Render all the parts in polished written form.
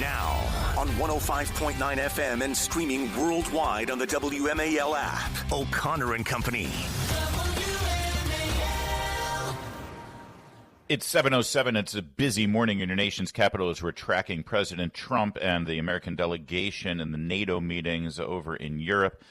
Now, on 105.9 FM and streaming worldwide on the WMAL app. O'Connor and Company. It's 7:07. It's a busy morning in your nation's capital as we're tracking President Trump and the American delegation and the NATO meetings over in Europe.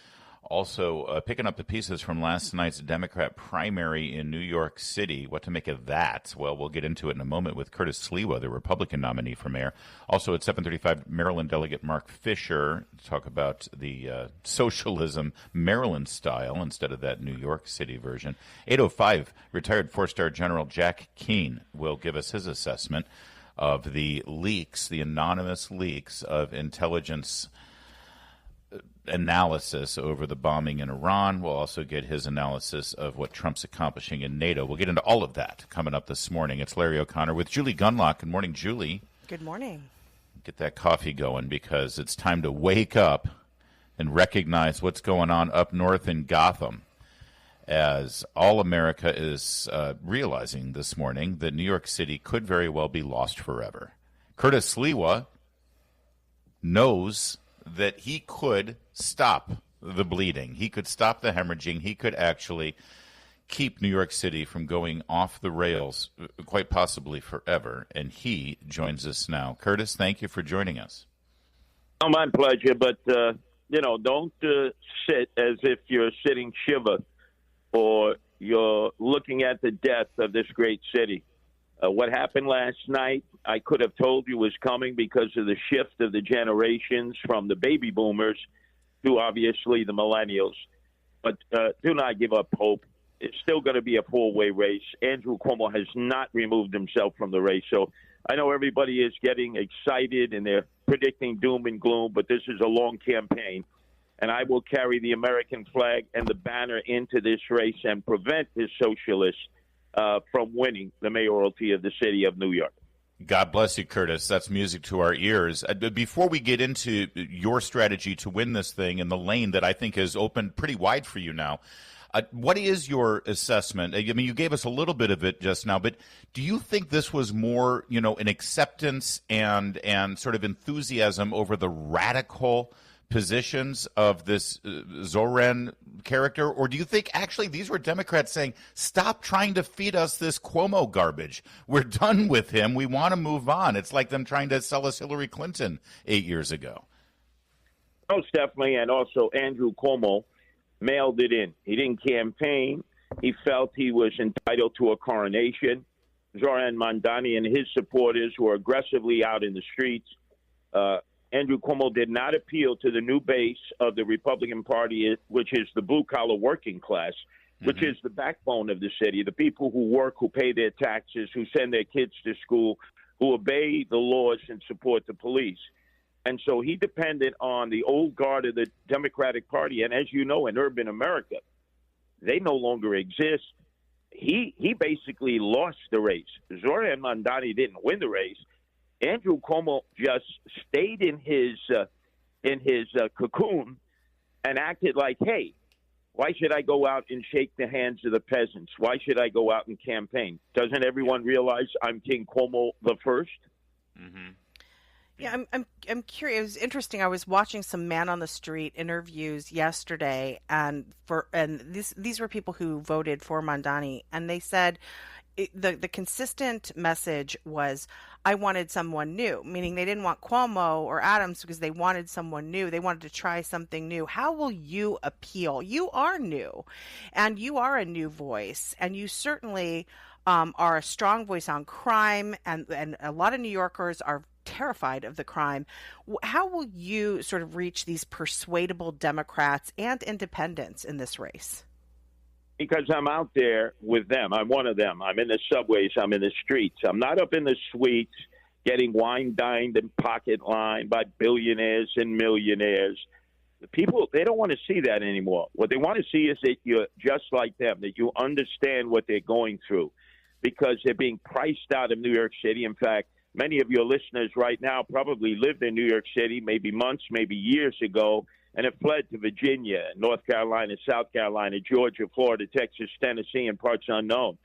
Also, picking up the pieces from last night's Democrat primary in New York City. What to make of that? Well, we'll get into it in a moment with Curtis Sliwa, the Republican nominee for mayor. Also at 7:35, Maryland Delegate Mark Fisher to talk about the socialism Maryland style instead of that New York City version. 8:05, retired four-star General Jack Keane will give us his assessment of the leaks, the anonymous leaks of intelligence analysis over the bombing in Iran. We'll also get his analysis of what Trump's accomplishing in NATO. We'll get into all of that coming up this morning. It's Larry O'Connor with Julie Gunlock. Good morning, Julie. Good morning. Get that coffee going because it's time to wake up and recognize what's going on up north in Gotham as all America is realizing this morning that New York City could very well be lost forever. Curtis Sliwa knows that he could stop the bleeding. He could stop the hemorrhaging. He could actually keep New York City from going off the rails, quite possibly forever. And he joins us now. Curtis, thank you for joining us. Oh, my pleasure. But, don't sit as if you're sitting Shiva or you're looking at the death of this great city. What happened last night, I could have told you was coming because of the shift of the generations from the baby boomers to obviously the millennials. But do not give up hope. It's still going to be a four-way race. Andrew Cuomo has not removed himself from the race. So I know everybody is getting excited and they're predicting doom and gloom, but this is a long campaign. And I will carry the American flag and the banner into this race and prevent this socialist from winning the mayoralty of the city of New York. God bless you, Curtis. That's music to our ears. Before we get into your strategy to win this thing in the lane that I think is opened pretty wide for you now, what is your assessment? I mean, you gave us a little bit of it just now, but do you think this was more, an acceptance and sort of enthusiasm over the radical positions of this Zoran character, or do you think actually these were Democrats saying, stop trying to feed us this Cuomo garbage? We're done with him. We want to move on. It's like them trying to sell us Hillary Clinton 8 years ago. Most definitely, and also Andrew Cuomo mailed it in. He didn't campaign. He felt he was entitled to a coronation. Zoran Mandani and his supporters were aggressively out in the streets. Andrew Cuomo did not appeal to the new base of the Republican Party, which is the blue-collar working class, which is the backbone of the city, the people who work, who pay their taxes, who send their kids to school, who obey the laws and support the police. And so he depended on the old guard of the Democratic Party. And as you know, in urban America, they no longer exist. He basically lost the race. Zoran Mandani didn't win the race. Andrew Cuomo just stayed in his cocoon and acted like, hey, why should I go out and shake the hands of the peasants? Why should I go out and campaign? Doesn't everyone realize I'm King Cuomo the first? Mm-hmm. Yeah, I'm curious. It was interesting. I was watching some man on the street interviews yesterday, and these were people who voted for Mandani, and they said the consistent message was, I wanted someone new, meaning they didn't want Cuomo or Adams because they wanted someone new. They wanted to try something new. How will you appeal? You are new, and you are a new voice, and you certainly are a strong voice on crime, and a lot of New Yorkers are terrified of the crime. How will you sort of reach these persuadable Democrats and independents in this race? Because I'm out there with them. I'm one of them. I'm in the subways. I'm in the streets. I'm not up in the suites getting wine dined and pocket lined by billionaires and millionaires. The people, they don't want to see that anymore. What they want to see is that you're just like them, that you understand what they're going through, because they're being priced out of New York City. In fact, many of your listeners right now probably lived in New York City maybe months, maybe years ago, and have fled to Virginia, North Carolina, South Carolina, Georgia, Florida, Texas, Tennessee, and parts unknown.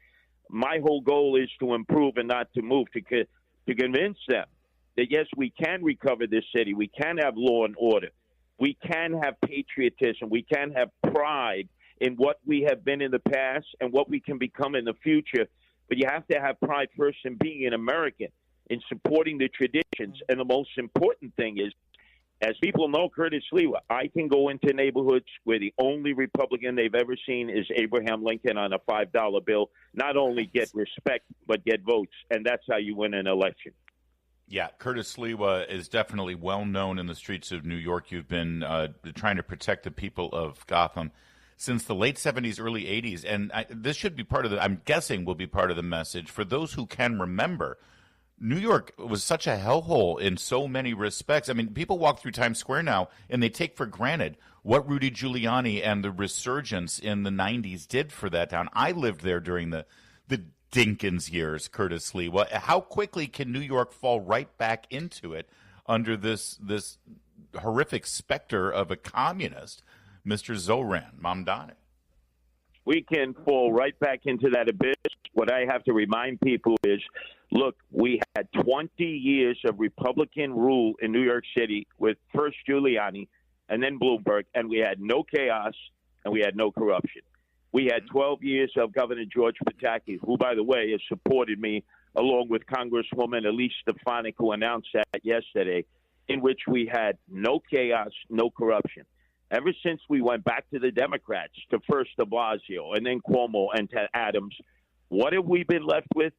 My whole goal is to improve and not to move, to convince them that, yes, we can recover this city. We can have law and order. We can have patriotism. We can have pride in what we have been in the past and what we can become in the future. But you have to have pride first in being an American, in supporting the traditions. And the most important thing is, as people know, Curtis Sliwa, I can go into neighborhoods where the only Republican they've ever seen is Abraham Lincoln on a $5 bill, not only get respect, but get votes. And that's how you win an election. Yeah, Curtis Sliwa is definitely well known in the streets of New York. You've been trying to protect the people of Gotham since the late 70s, early 80s. And this should be part of I'm guessing will be part of the message. For those who can remember, New York was such a hellhole in so many respects. I mean, people walk through Times Square now and they take for granted what Rudy Giuliani and the resurgence in the 90s did for that town. I lived there during the Dinkins years, Curtis Sliwa. How quickly can New York fall right back into it under this horrific specter of a communist, Mr. Zoran Mamdani? We can fall right back into that abyss. What I have to remind people is, look, we had 20 years of Republican rule in New York City with first Giuliani and then Bloomberg, and we had no chaos and we had no corruption. We had 12 years of Governor George Pataki, who, by the way, has supported me, along with Congresswoman Elise Stefanik, who announced that yesterday, in which we had no chaos, no corruption. Ever since we went back to the Democrats, to first de Blasio and then Cuomo and to Adams, what have we been left with?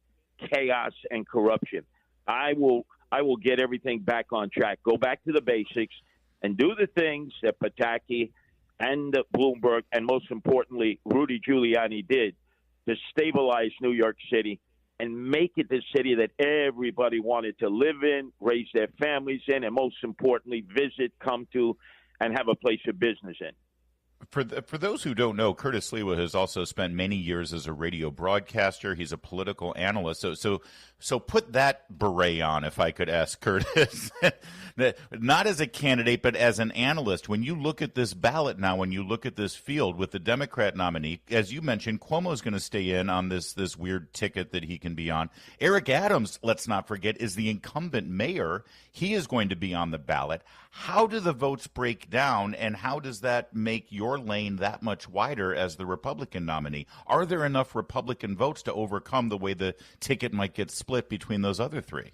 Chaos and corruption. I will get everything back on track. Go back to the basics and do the things that Pataki and Bloomberg and, most importantly, Rudy Giuliani did to stabilize New York City and make it the city that everybody wanted to live in, raise their families in, and most importantly, visit, come to, and have a place of business in. For those who don't know, Curtis Sliwa has also spent many years as a radio broadcaster. He's a political analyst. So put that beret on, if I could ask Curtis. Not as a candidate, but as an analyst. When you look at this ballot now, when you look at this field with the Democrat nominee, as you mentioned, Cuomo's going to stay in on this weird ticket that he can be on. Eric Adams, let's not forget, is the incumbent mayor. He is going to be on the ballot. How do the votes break down, and how does that make your lane that much wider as the Republican nominee? Are there enough Republican votes to overcome the way the ticket might get split between those other three?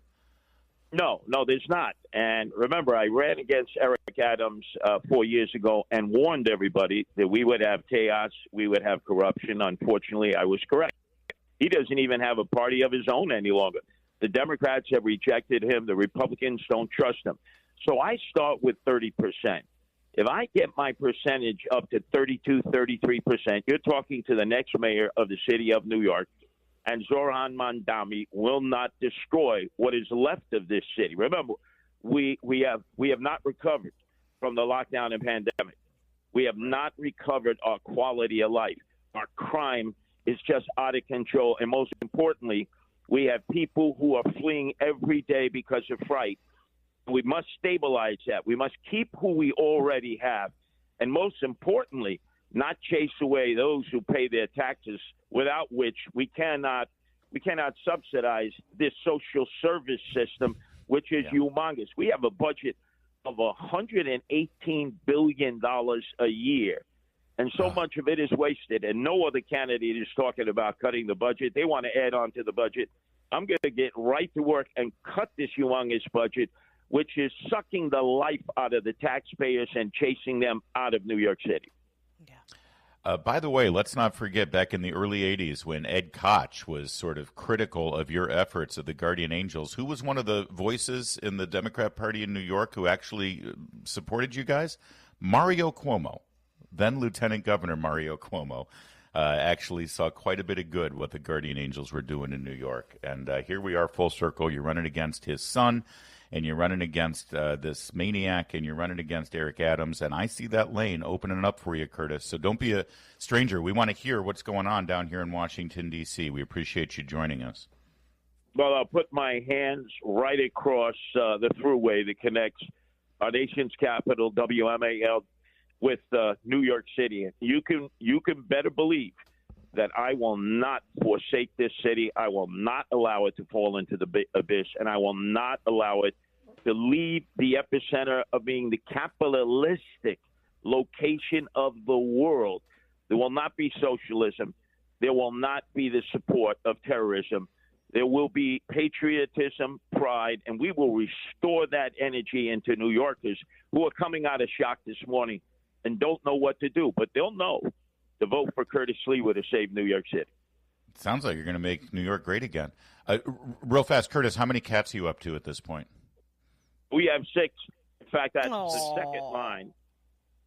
No, there's not. And remember, I ran against Eric Adams 4 years ago and warned everybody that we would have chaos, we would have corruption. Unfortunately, I was correct. He doesn't even have a party of his own any longer. The Democrats have rejected him. The Republicans don't trust him. So I start with 30%. If I get my percentage up to 32, 33%, you're talking to the next mayor of the city of New York, and Zoran Mamdani will not destroy what is left of this city. Remember, we have not recovered from the lockdown and pandemic. We have not recovered our quality of life. Our crime is just out of control. And most importantly, we have people who are fleeing every day because of fright. We must stabilize that. We must keep who we already have. And most importantly, not chase away those who pay their taxes, without which we cannot subsidize this social service system, which is humongous. We have a budget of $118 billion a year, and so much of it is wasted, and no other candidate is talking about cutting the budget. They want to add on to the budget. I'm going to get right to work and cut this humongous budget, which is sucking the life out of the taxpayers and chasing them out of New York City. By the way, let's not forget back in the early 80s when Ed Koch was sort of critical of your efforts of the Guardian Angels, who was one of the voices in the Democrat Party in New York who actually supported you guys? Mario Cuomo, then Lieutenant Governor Mario Cuomo, actually saw quite a bit of good what the Guardian Angels were doing in New York. And here we are full circle. You're running against his son, and you're running against this maniac, and you're running against Eric Adams, and I see that lane opening up for you, Curtis. So don't be a stranger. We want to hear what's going on down here in Washington, D.C. We appreciate you joining us. Well, I'll put my hands right across the thruway that connects our nation's capital, WMAL, with New York City. You can better believe that I will not forsake this city. I will not allow it to fall into the abyss, and I will not allow it to leave the epicenter of being the capitalistic location of the world. There will not be socialism. There will not be the support of terrorism. There will be patriotism, pride, and we will restore that energy into New Yorkers who are coming out of shock this morning and don't know what to do. But they'll know to vote for Curtis Sliwa to save New York City. Sounds like you're going to make New York great again. Real fast, Curtis, how many cats are you up to at this point? We have 6. In fact, that's the second line.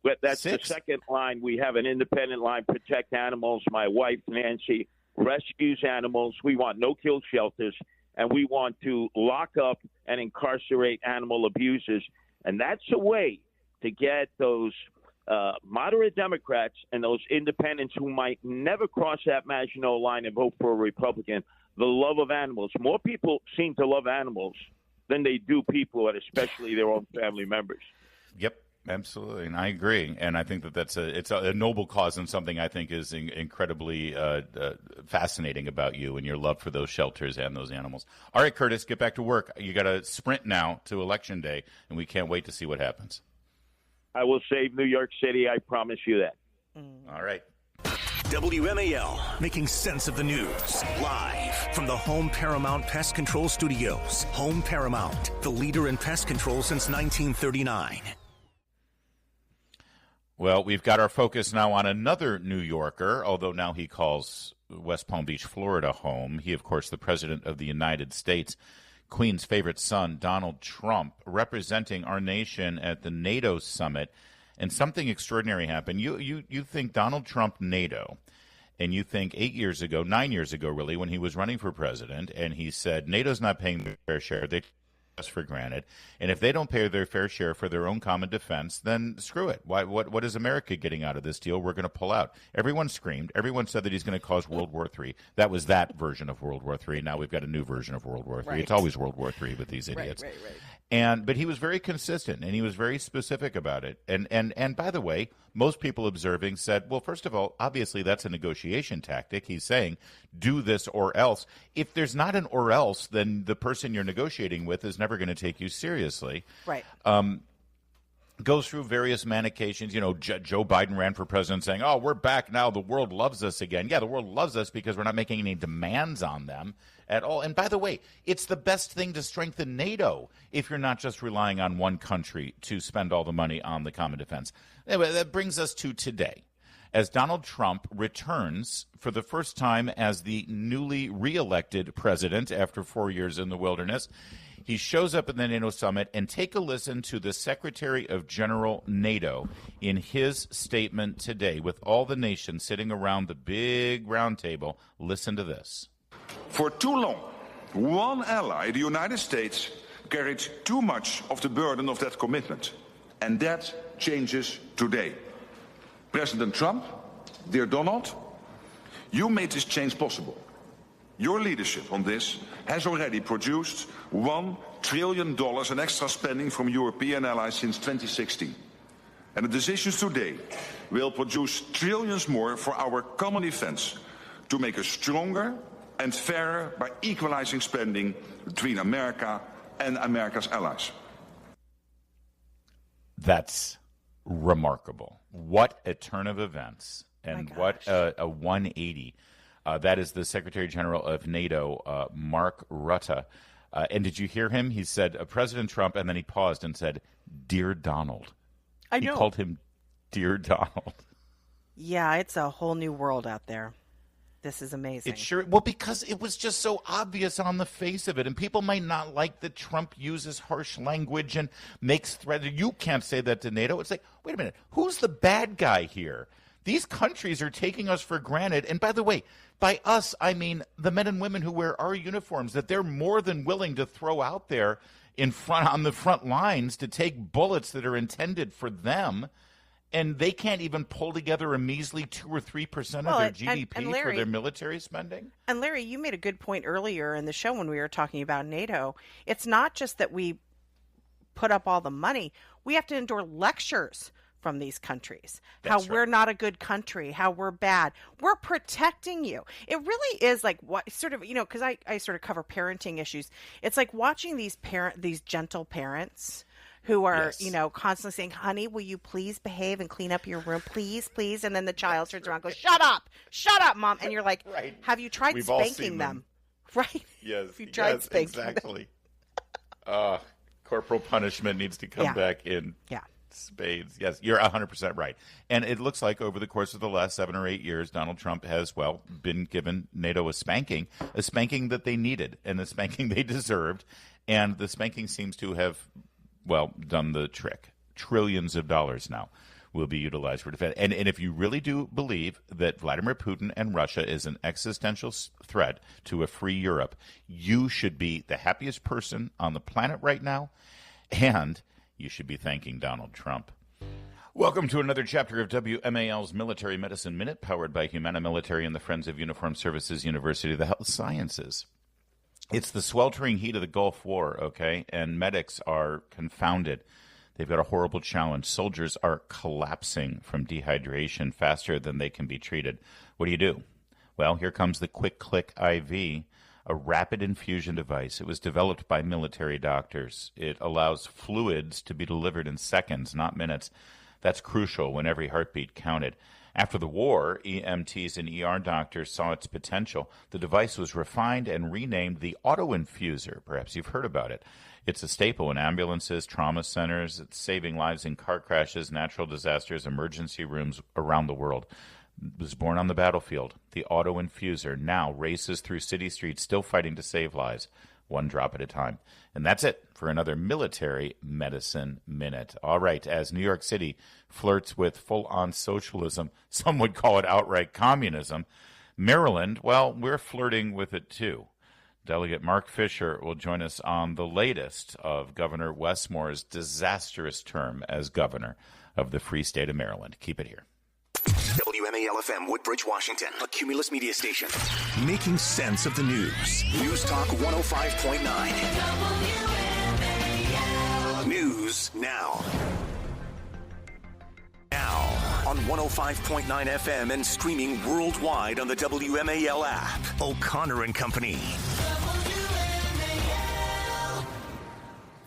But that's 6? the second line. We have an independent line, Protect Animals. My wife, Nancy, rescues animals. We want no-kill shelters, and we want to lock up and incarcerate animal abusers. And that's a way to get those moderate Democrats and those independents who might never cross that Maginot line and vote for a Republican, the love of animals. More people seem to love animals than they do people, and especially their own family members. Yep. Absolutely, and I agree. And I think that it's a noble cause and something I think is incredibly fascinating about you and your love for those shelters and those animals. All right, Curtis, get back to work. You got to sprint now to Election Day, and we can't wait to see what happens. I will save New York City. I promise you that. All right. WMAL, making sense of the news. Live from the Home Paramount Pest Control Studios. Home Paramount, the leader in pest control since 1939. Well, we've got our focus now on another New Yorker, although now he calls West Palm Beach, Florida home. He, of course, the President of the United States, Queen's favorite son, Donald Trump, representing our nation at the NATO summit. And something extraordinary happened. You think Donald Trump, NATO, and you think 9 years ago, really, when he was running for president, and he said NATO's not paying their fair share. They us for granted, and if they don't pay their fair share for their own common defense, then screw it. What is America getting out of this deal? We're going to pull out. Everyone screamed. Everyone said that he's going to cause World War III. That was that version of World War III. Now we've got a new version of World War III. Right. It's always World War III with these idiots. Right. But he was very consistent, and he was very specific about it. And by the way, most people observing said, well, first of all, obviously that's a negotiation tactic. He's saying, do this or else. If there's not an or else, then the person you're negotiating with is never going to take you seriously. Right. Goes through various manications. You know, Joe Biden ran for president saying, oh, we're back now. The world loves us again. Yeah, the world loves us because we're not making any demands on them at all. And by the way, it's the best thing to strengthen NATO if you're not just relying on one country to spend all the money on the common defense. Anyway, that brings us to today. As Donald Trump returns for the first time as the newly reelected president after 4 years in the wilderness, he shows up at the NATO summit, and take a listen to the Secretary of General NATO in his statement today with all the nations sitting around the big round table. Listen to this. For too long, one ally, the United States, carried too much of the burden of that commitment. And that changes today. President Trump, dear Donald, you made this change possible. Your leadership on this has already produced $1 trillion in extra spending from European allies since 2016. And the decisions today will produce trillions more for our common defense to make us stronger and fairer by equalizing spending between America and America's allies. That's remarkable. What a turn of events, and what a 180. That is the Secretary General of NATO, Mark Rutte. And did you hear him? He said, President Trump, and then he paused and said, Dear Donald. I know. He called him Dear Donald. Yeah, it's a whole new world out there. This is amazing. Well, because it was just so obvious on the face of it. And people might not like that Trump uses harsh language and makes threats. You can't say that to NATO. It's like, wait a minute, who's the bad guy here? These countries are taking us for granted. And by the way, by us, I mean the men and women who wear our uniforms, that they're more than willing to throw out there on the front lines to take bullets that are intended for them. And they can't even pull together a measly 2 or 3% of their GDP and Larry, for their military spending. And Larry, you made a good point earlier in the show when we were talking about NATO. It's not just that we put up all the money. We have to endure lectures from these countries, That's how we're not a good country, how we're bad. We're protecting you. It really is like what sort of, because I sort of cover parenting issues. It's like watching these gentle parents who are, Yes. constantly saying, honey, will you please behave and clean up your room? Please, please. And then the child turns around and goes, shut up, mom. And you're like, Right. have you tried We've all spanking seen them? Right? Yes. Have you tried spanking exactly. Corporal punishment needs to come Yeah. back in Yeah. spades. Yes, you're 100% right. And it looks like over the course of the last 7 or 8 years, Donald Trump has, been given NATO a spanking that they needed and a spanking they deserved. And the spanking seems to have, done the trick. Trillions of dollars now will be utilized for defense. And if you really do believe that Vladimir Putin and Russia is an existential threat to a free Europe, you should be the happiest person on the planet right now, and you should be thanking Donald Trump. Welcome to another chapter of WMAL's Military Medicine Minute, powered by Humana Military and the Friends of Uniformed Services University of the Health Sciences. It's the sweltering heat of the Gulf War, okay, and medics are confounded. They've got a horrible challenge. Soldiers are collapsing from dehydration faster than they can be treated. What do? Well, here comes the Quick Click IV, a rapid infusion device. It was developed by military doctors. It allows fluids to be delivered in seconds, not minutes. That's crucial when every heartbeat counted. After the war, EMTs and ER doctors saw its potential. The device was refined and renamed the auto-infuser. Perhaps you've heard about it. It's a staple in ambulances, trauma centers. It's saving lives in car crashes, natural disasters, emergency rooms around the world. It was born on the battlefield. The auto-infuser now races through city streets, still fighting to save lives, one drop at a time. And that's it for another Military Medicine Minute. All right, as New York City flirts with full-on socialism, some would call it outright communism, Maryland, we're flirting with it too. Delegate Mark Fisher will join us on the latest of Governor Westmore's disastrous term as governor of the free state of Maryland. Keep it here. WMAL-FM, Woodbridge, Washington, a Cumulus media station. Making sense of the news. News Talk 105.9. News now. Now on 105.9 FM and streaming worldwide on the WMAL app. O'Connor and Company.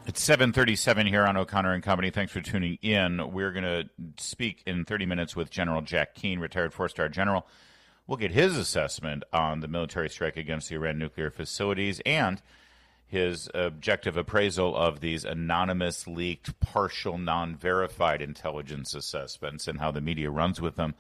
It's 7:37 here on O'Connor and Company. Thanks for tuning in. We're going to speak in 30 minutes with General Jack Keane, retired four-star general. We'll get his assessment on the military strike against the Iran nuclear facilities and his objective appraisal of these anonymous, leaked, partial, non-verified intelligence assessments and how the media runs with them.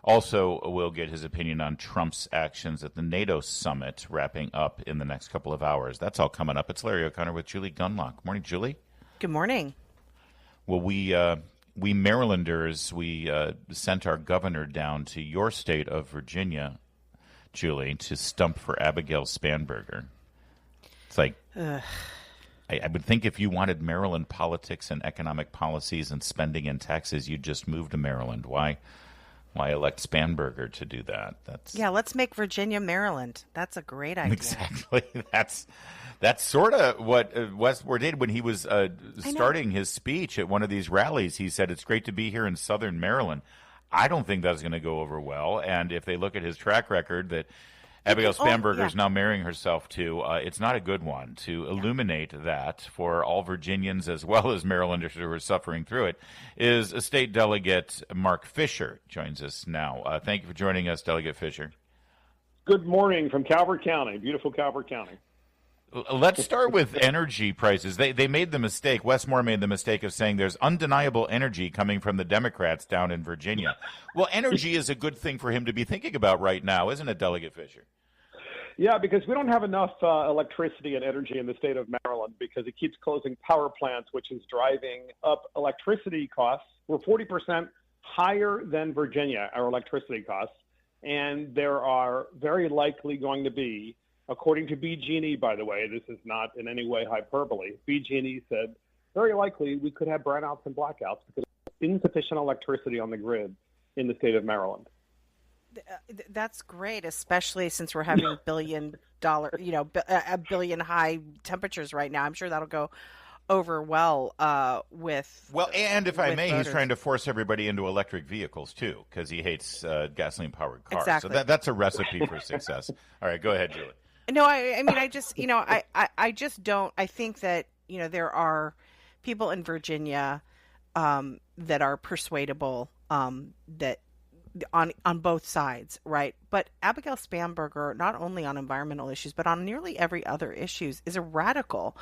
Also, we'll get his opinion on Trump's actions at the NATO summit, wrapping up in the next couple of hours. That's all coming up. It's Larry O'Connor with Julie Gunlock. Morning, Julie. Good morning. Well, we Marylanders, we sent our governor down to your state of Virginia, Julie, to stump for Abigail Spanberger. It's like, I would think if you wanted Maryland politics and economic policies and spending and taxes, you'd just move to Maryland. Why elect Spanberger to do that? Let's make Virginia Maryland. That's a great idea. Exactly. That's sort of what Westmore did when he was starting his speech at one of these rallies. He said, it's great to be here in southern Maryland. I don't think that's going to go over well. And if they look at his track record that Abigail Spanberger is now marrying herself to, it's not a good one. To illuminate that for all Virginians as well as Marylanders who are suffering through it is a state delegate, Mark Fisher, joins us now. Thank you for joining us, Delegate Fisher. Good morning from Calvert County, beautiful Calvert County. Let's start with energy prices. They made the mistake, Westmore made the mistake of saying there's undeniable energy coming from the Democrats down in Virginia. Well, energy is a good thing for him to be thinking about right now, isn't it, Delegate Fisher? Yeah, because we don't have enough electricity and energy in the state of Maryland because it keeps closing power plants, which is driving up electricity costs. We're 40% higher than Virginia, our electricity costs, and there are very likely going to be, according to BG&E, by the way, this is not in any way hyperbole. BG&E said very likely we could have brownouts and blackouts because of insufficient electricity on the grid in the state of Maryland. That's great, especially since we're having $1 billion, a billion high temperatures right now. I'm sure that'll go over with. Well, and if I may, voters. he's trying to force everybody into electric vehicles too, because he hates gasoline-powered cars. Exactly. So that's a recipe for success. All right, go ahead, Julie. No, I mean, I just, I just don't. I think that there are people in Virginia that are persuadable that on both sides, right? But Abigail Spanberger, not only on environmental issues, but on nearly every other issues, is a radical.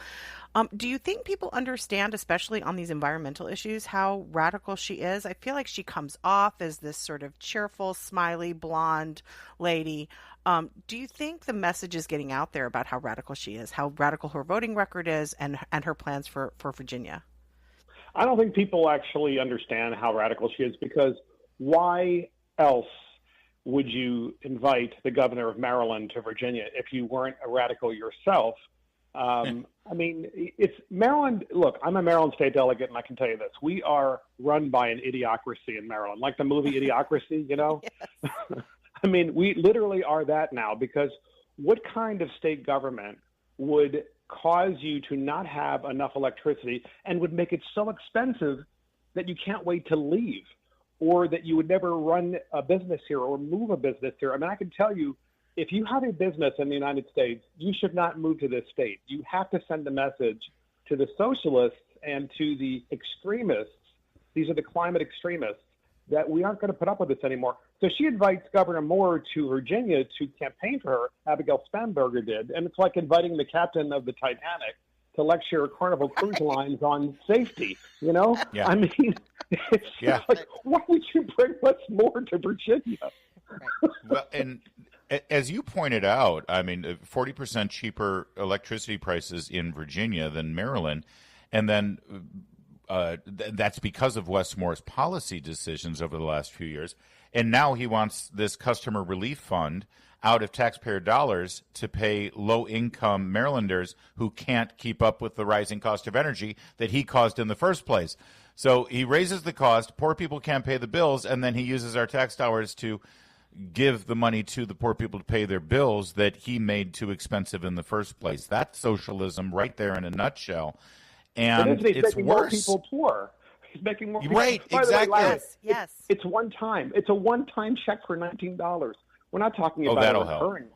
Do you think people understand, especially on these environmental issues, how radical she is? I feel like she comes off as this sort of cheerful, smiley, blonde lady. Do you think the message is getting out there about how radical she is, how radical her voting record is, and her plans for Virginia? I don't think people actually understand how radical she is, because why else would you invite the governor of Maryland to Virginia if you weren't a radical yourself? I mean, it's Maryland. Look, I'm a Maryland state delegate, and I can tell you this. We are run by an idiocracy in Maryland, like the movie Idiocracy, Yes. I mean, we literally are that now, because what kind of state government would cause you to not have enough electricity and would make it so expensive that you can't wait to leave, or that you would never run a business here or move a business here? I mean, I can tell you, if you have a business in the United States, you should not move to this state. You have to send a message to the socialists and to the extremists. These are the climate extremists, that we aren't going to put up with this anymore. So she invites Governor Moore to Virginia to campaign for her. Abigail Spanberger did. And it's like inviting the captain of the Titanic to lecture Carnival Cruise Lines on safety, Yeah. I mean, it's like, why would you bring Wes Moore to Virginia? Well, and as you pointed out, I mean, 40% cheaper electricity prices in Virginia than Maryland, and then that's because of Wes Moore's policy decisions over the last few years. And now he wants this customer relief fund out of taxpayer dollars to pay low-income Marylanders who can't keep up with the rising cost of energy that he caused in the first place. So he raises the cost, poor people can't pay the bills, and then he uses our tax dollars to give the money to the poor people to pay their bills that he made too expensive in the first place. That's socialism right there in a nutshell. And it's making worse. More people poor. He's making more people. Right, By exactly. The way, Yes. It's one time. It's a one-time check for $19. We're not talking about that'll recurring.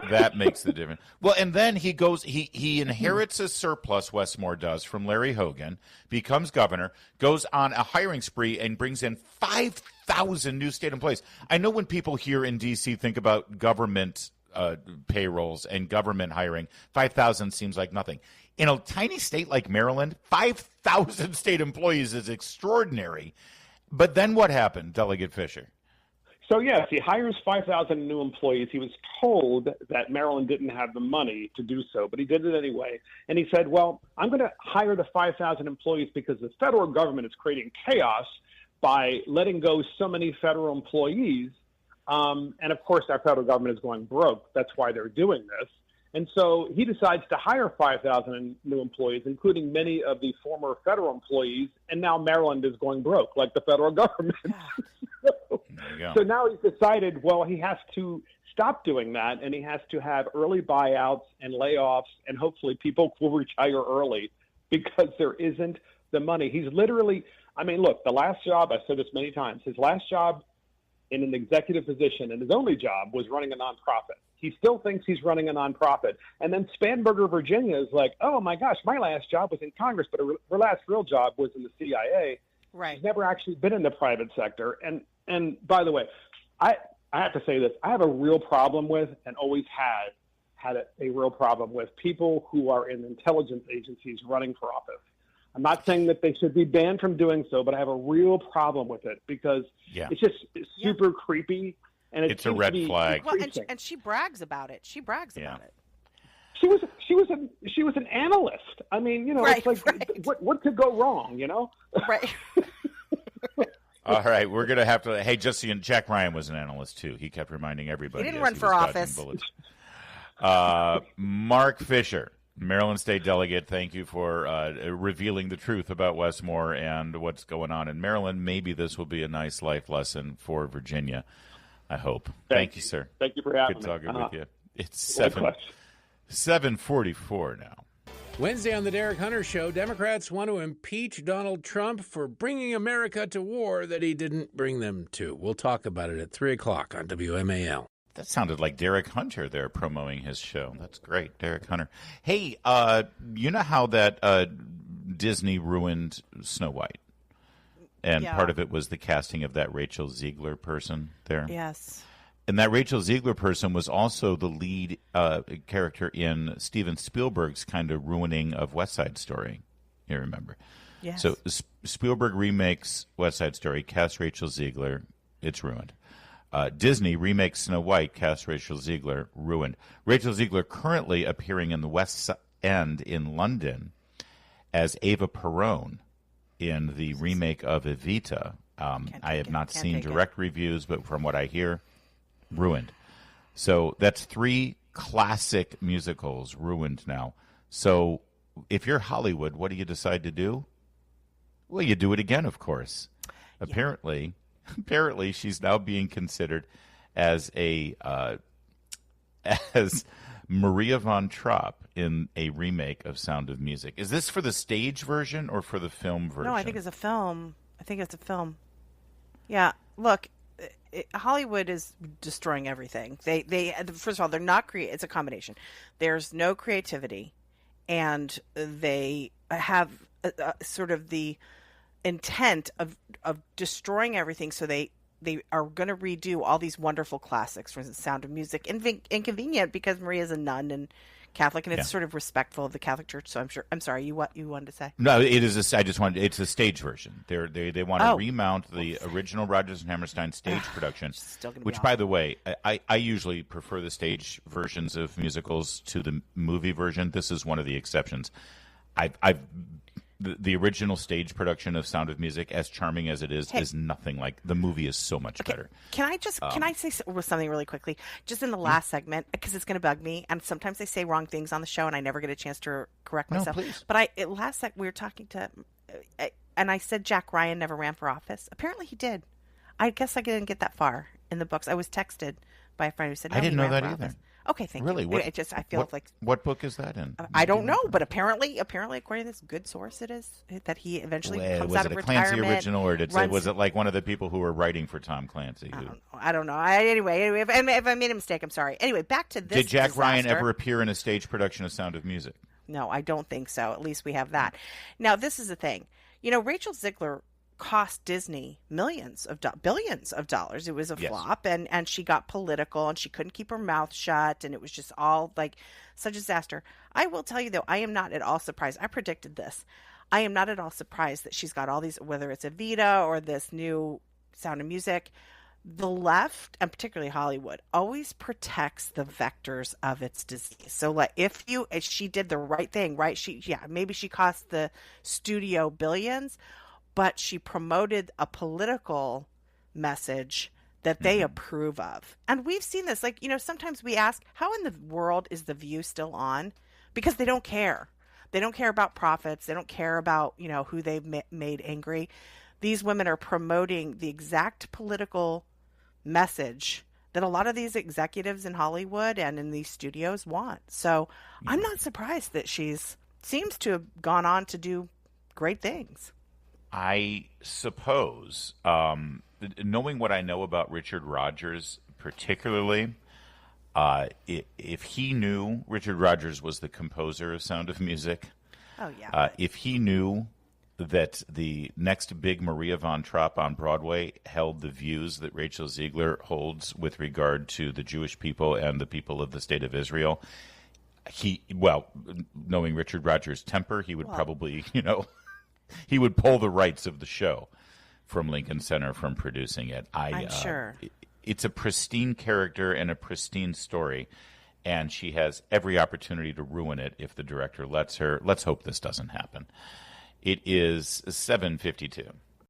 That makes the difference. Well, and then he goes, he inherits a surplus, Wes Moore does, from Larry Hogan, becomes governor, goes on a hiring spree, and brings in 5,000 new state employees. I know when people here in D.C. think about government payrolls and government hiring, 5,000 seems like nothing. In a tiny state like Maryland, 5,000 state employees is extraordinary. But then what happened, Delegate Fisher? So, yes, he hires 5,000 new employees. He was told that Maryland didn't have the money to do so, but he did it anyway. And he said, well, I'm going to hire the 5,000 employees because the federal government is creating chaos by letting go so many federal employees. And, of course, our federal government is going broke. That's why they're doing this. And so he decides to hire 5,000 new employees, including many of the former federal employees, and now Maryland is going broke, like the federal government. So now he's decided, well, he has to stop doing that, and he has to have early buyouts and layoffs, and hopefully people will retire early because there isn't the money. He's literally, I mean, look, the last job, I've said this many times, his last job in an executive position and his only job was running a nonprofit. He still thinks he's running a nonprofit. And then Spanberger, Virginia is like, oh, my gosh, my last job was in Congress, but her last real job was in the CIA. Right. She's never actually been in the private sector. And by the way, I have to say this. I have a real problem with, and always had a real problem with, people who are in intelligence agencies running for office. I'm not saying that they should be banned from doing so, but I have a real problem with it because it's just super creepy. And it's a red flag. Well, and she brags about it. About it. She was an analyst. I mean, it's like what could go wrong, Right. All right, we're going to have to. Hey, just so Jack Ryan was an analyst too. He kept reminding everybody. He didn't run for office. Mark Fisher, Maryland State Delegate. Thank you for revealing the truth about Wes Moore and what's going on in Maryland. Maybe this will be a nice life lesson for Virginia. I hope. Thank you, sir. Thank you for having me. Good talking with you. It's 7:44 now. Wednesday on the Derek Hunter Show, Democrats want to impeach Donald Trump for bringing America to war that he didn't bring them to. We'll talk about it at 3 o'clock on WMAL. That sounded like Derek Hunter there promoting his show. That's great, Derek Hunter. Hey, you know how that Disney ruined Snow White? And part of it was the casting of that Rachel Zegler person there. Yes. And that Rachel Zegler person was also the lead character in Steven Spielberg's kind of ruining of West Side Story. You remember? Yes. So Spielberg remakes West Side Story, casts Rachel Zegler, it's ruined. Disney remakes Snow White, casts Rachel Zegler, ruined. Rachel Zegler currently appearing in the West End in London as Ava Perón in the remake of Evita. I have not seen direct reviews, but from what I hear, ruined. So that's 3 classic musicals ruined now. So if you're Hollywood, what do you decide to do? Well, you do it again, of course. Yeah. Apparently, she's now being considered as as Maria von Trapp in a remake of Sound of Music. Is this for the stage version or for the film version? No, I think it's a film. Yeah, look, Hollywood is destroying everything. They first of all, they're not it's a combination. There's no creativity, and they have sort of the intent of destroying everything. So they are going to redo all these wonderful classics, for instance, Sound of Music. Inconvenient because Maria's a nun and Catholic, and it's sort of respectful of the Catholic Church. So I'm sorry. What you wanted to say? No, it is. It's a stage version. They want to remount the original Rodgers and Hammerstein stage production, which, by the way, I usually prefer the stage versions of musicals to the movie version. This is one of the exceptions. The original stage production of Sound of Music, as charming as it is nothing like the movie. Is so much better. Can I say something really quickly? Just in the last segment, because it's going to bug me, and sometimes I say wrong things on the show, and I never get a chance to correct myself. No, please. But we were talking to, and I said Jack Ryan never ran for office. Apparently, he did. I guess I didn't get that far in the books. I was texted by a friend who said no, I didn't know that either. Office. Okay, thank you. Really? I feel like what book is that in? I don't know, but apparently, according to this good source, it is that he eventually comes out of retirement. Was it a Clancy original, or was it like one of the people who were writing for Tom Clancy? I don't know. Anyway, if I made a mistake, I'm sorry. Anyway, back to this. Did Jack Ryan ever appear in a stage production of Sound of Music? No, I don't think so. At least we have that. Now, this is the thing. Rachel Zegler cost Disney billions of dollars. It was a flop, and she got political, and she couldn't keep her mouth shut, and it was just all like such a disaster. I will tell you, though, I am not at all surprised. I predicted this. I am not at all surprised that she's got all these, whether it's Evita or this new Sound of Music. The left, and particularly Hollywood, always protects the vectors of its disease. So, like, if she did the right thing, right? Maybe she cost the studio billions, but she promoted a political message that they approve of. And we've seen this. Like, sometimes we ask, how in the world is The View still on? Because they don't care. They don't care about profits. They don't care about, who they've made angry. These women are promoting the exact political message that a lot of these executives in Hollywood and in these studios want. So I'm not surprised that seems to have gone on to do great things. I suppose, knowing what I know about Richard Rodgers particularly, if he knew Richard Rodgers was the composer of Sound of Music, if he knew that the next big Maria von Trapp on Broadway held the views that Rachel Zegler holds with regard to the Jewish people and the people of the State of Israel, knowing Richard Rodgers' temper, he would probably, he would pull the rights of the show from Lincoln Center from producing it. I'm sure. It's a pristine character and a pristine story, and she has every opportunity to ruin it if the director lets her. Let's hope this doesn't happen. It is 7:52.